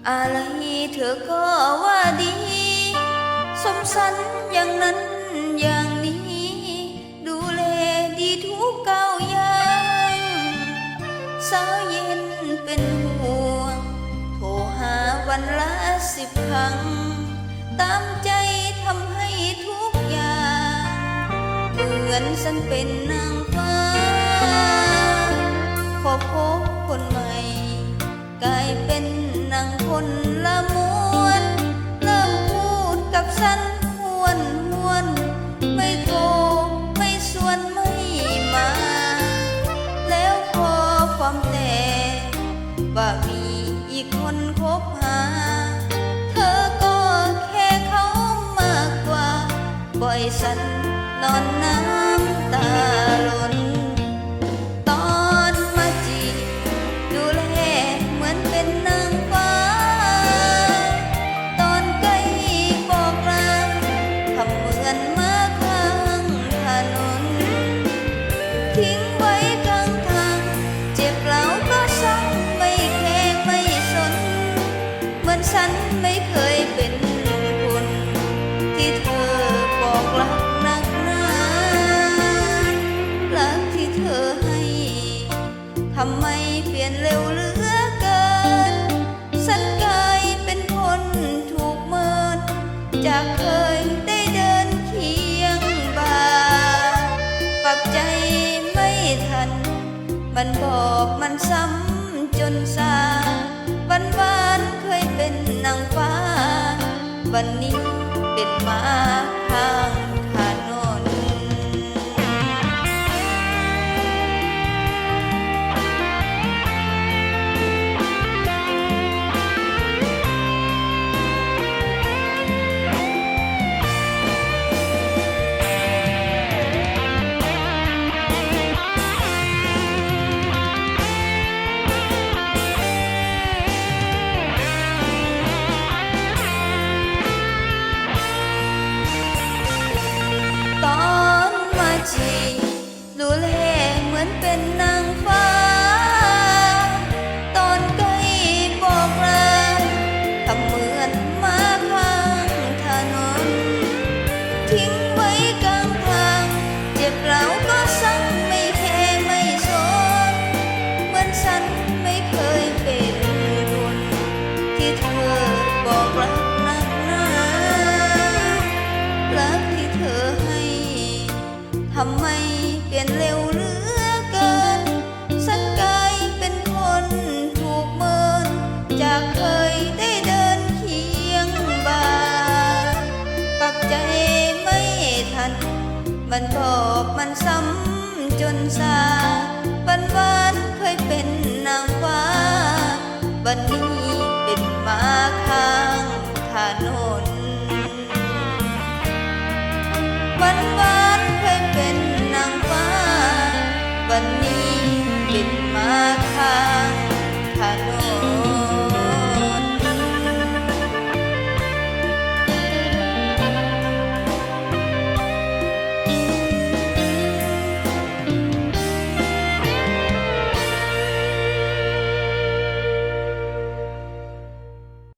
อะไรเธอก็ว่าดีสมสันอย่างนั้นอย่างนี้ดูแลดีทุกก้าวย่างสาวเย็นเป็นห่วงโทรหาวันละ10 ครั้งตามใจทำให้ทุกอย่างเหมือนฉันเป็นนางฟ้าพอพบคนใหม่กลายเป็นนางคนละม้วนเริ่มพูดกับฉันห้วนไม่โทรไม่ชวนไม่มาแล้วพอความแต่ว่ามีอีกคนคบหาเธอก็แค่เขามากกว่าปล่อยฉันนอนน้ำตาล้นตอนมาจีบดูแลเหมือนเป็นนางฟ้าตอนใกล้บอกลาทำเหมือนมาข้างถนนทิ้งไว้กลางทางเจ็บแล้วก็ซ้ำไม่แคร์ไม่สนเหมือนฉันไม่เคยเป็นคนที่เธอบอกรักนักหนารักที่เธอให้ทำไมเปลี่ยนเร็วเหลือเกินฉันกลายเป็นคนถูกเมินจากเคยได้เดินเคียงบ่าปรับใจไม่ทันมันบอกมันซ้ำจนซาวันเคยเป็นนางฟ้าวันนี้เป็นหมาข้างถนนตอนมาจีดูแลเหมือนเป็นนางฟ้าตอนใกล้บอกลาทำเหมือนมาข้างถนนทิ้งไว้กลางทางเจ็บแล้วก็ซ้ำไม่แคร์ไม่สนเหมือนฉันไม่เคยเป็นคนที่เธอบอกรักนักหนารักที่เธอให้ทำไมเปลี่ยนเร็วเหลือเกินฉันกลายเป็นคนถูกเมินจากเคยได้เดินเคียงบ่าปรับใจไม่ทันมันบอกมันซ้ำจนซาวัน